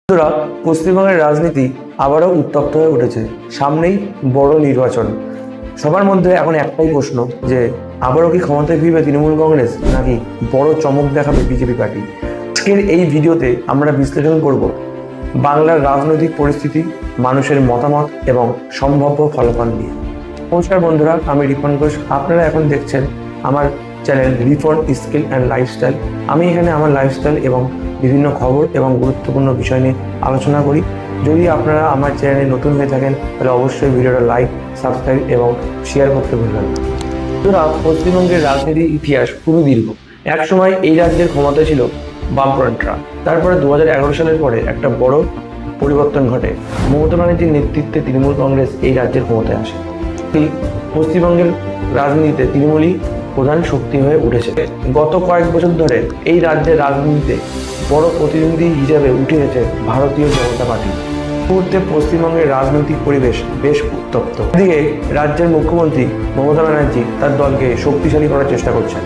বন্ধুরা, পশ্চিমবঙ্গের রাজনীতি আবারও উত্তপ্ত হয়ে উঠেছে। সামনেই বড় নির্বাচন। সবার মধ্যে এখন একটাই প্রশ্ন যে আবারও কি ক্ষমতায় ফিরবে তৃণমূল কংগ্রেস, নাকি বড় চমক দেখাবে বিজেপি পার্টি? আজকের এই ভিডিওতে আমরা বিশ্লেষণ করব বাংলার রাজনৈতিক পরিস্থিতি, মানুষের মতামত এবং সম্ভাব্য ফলাফল নিয়ে। নমস্কার বন্ধুরা, আমি রিপন ঘোষ। আপনারা এখন দেখছেন আমার channel Ripon skill and lifestyle. আমি এখানে আমার লাইফস্টাইল এবং বিভিন্ন খবর এবং গুরুত্বপূর্ণ বিষয় নিয়ে আলোচনা করি। যদি আপনারা আমার চ্যানেলে নতুন হয়ে থাকেন তাহলে অবশ্যই ভিডিওটা লাইক, সাবস্ক্রাইব এবং শেয়ার করতে ভুলবেন না। বন্ধুরা, পশ্চিমবঙ্গের রাজনীতির ইতিহাস খুবই দীর্ঘ। একসময় এই রাজ্যের ক্ষমতা ছিল বামফ্রন্টরা। তারপরে 2011 সালের পরে একটা বড় পরিবর্তন ঘটে। মমতা ব্যানার্জির নেতৃত্বে তৃণমূল কংগ্রেস এই রাজ্যের ক্ষমতায় আসে। পশ্চিমবঙ্গের রাজনীতিতে তৃণমূলই প্রধান শক্তি হয়ে উঠেছে। গত কয়েক বছর ধরে এই রাজ্যের রাজনীতিতে বড় প্রতিনিধি হিসেবে উঠে এসেছে ভারতীয় জনতা পার্টি। মুহূর্তে পশ্চিমবঙ্গের রাজনৈতিক পরিবেশ বেশ উত্তপ্ত। এদিকে রাজ্যের মুখ্যমন্ত্রী মমতা ব্যানার্জি তার দলকে শক্তিশালী করার চেষ্টা করছেন।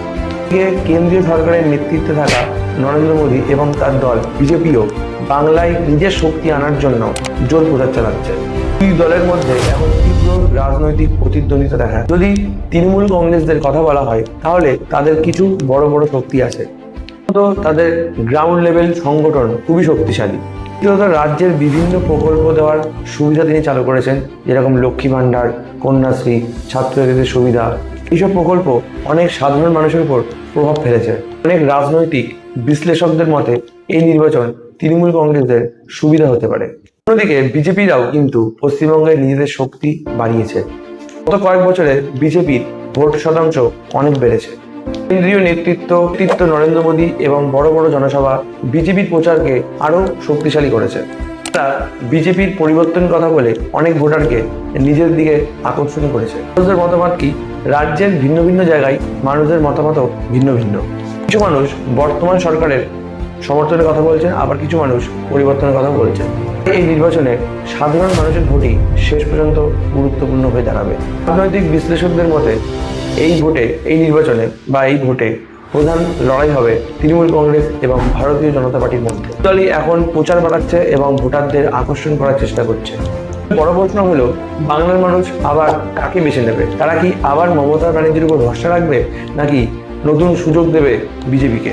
এদিকে কেন্দ্রীয় সরকারের নেতৃত্বে থাকা নরেন্দ্র মোদী এবং তার দল বিজেপিও বাংলায় নিজের শক্তি আনার জন্য জোর প্রচার চালাচ্ছে। দুই দলের মধ্যে এখন তীব্র রাজনৈতিক প্রতিদ্বন্দ্বিতা দেখা যায়। যদি তৃণমূল কংগ্রেসদের কথা বলা হয় তাহলে তাদের কিছু বড় বড় শক্তি আছে, তো তাদের গ্রাউন্ড লেভেল সংগঠন খুবই শক্তিশালী। রাজ্যের বিভিন্ন প্রকল্প দেওয়ার সুবিধা তিনি চালু করেছেন, যেরকম লক্ষ্মী ভাণ্ডার, কন্যাশ্রী, ছাত্রছাত্রীদের সুবিধা। এইসব প্রকল্প অনেক সাধারণ মানুষের উপর প্রভাব ফেলেছে। অনেক রাজনৈতিক বিশ্লেষকদের মতে এই নির্বাচন তৃণমূল কংগ্রেসের সুবিধা হতে পারে। অন্যদিকে বিজেপিরাও কিন্তু পশ্চিমবঙ্গে নিজেদের শক্তি বাড়িয়েছে। গত কয়েক বছরে বিজেপির ভোট শতাংশ অনেক বেড়েছে। কেন্দ্রীয় নেতৃত্ব নরেন্দ্র মোদী এবং বড় বড় জনসভা বিজেপির প্রচারকে আরো শক্তিশালী করেছে। তারা বিজেপির পরিবর্তনের কথা বলে অনেক ভোটারকে নিজের দিকে আকর্ষণ করেছে। মানুষদের মতামত কি? রাজ্যের ভিন্ন ভিন্ন জায়গায় মানুষদের মতামতও ভিন্ন ভিন্ন। কিছু মানুষ বর্তমান সরকারের সমর্থনের কথা বলছেন, আবার কিছু মানুষ পরিবর্তনের কথা বলছেন। এই নির্বাচনে সাধারণ মানুষের ভোটই শেষ পর্যন্ত গুরুত্বপূর্ণ হয়ে দাঁড়াবে। রাজনৈতিক বিশ্লেষকদের মতে এই নির্বাচনে বা এই ভোটে প্রধান লড়াই হবে তৃণমূল কংগ্রেস এবং ভারতীয় জনতা পার্টির মধ্যে। দলই এখন প্রচার বাড়াচ্ছে এবং ভোটারদের আকর্ষণ করার চেষ্টা করছে। বড় প্রশ্ন হলো, বাংলার মানুষ আবার কাকে বেছে নেবে? তারা কি আবার মমতা ব্যানার্জির উপর ভরসা রাখবে, নাকি নতুন সুযোগ দেবে বিজেপিকে?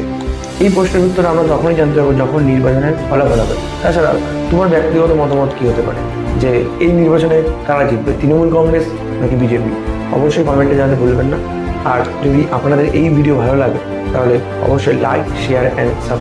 এই প্রশ্নের উত্তর আমরা তখনই জানতে পারবো যখন নির্বাচনের ফলাফল হবে। তাছাড়া তোমার ব্যক্তিগত মতামত কি হতে পারে যে এই নির্বাচনে কারা জিতবে, তৃণমূল কংগ্রেস নাকি বিজেপি? অবশ্যই কমেন্টে জানাতে ভুলবেন না। আর যদি আপনাদের এই ভিডিও ভালো লাগে তাহলে অবশ্যই লাইক, শেয়ার অ্যান্ড সাবস্ক্রাইব।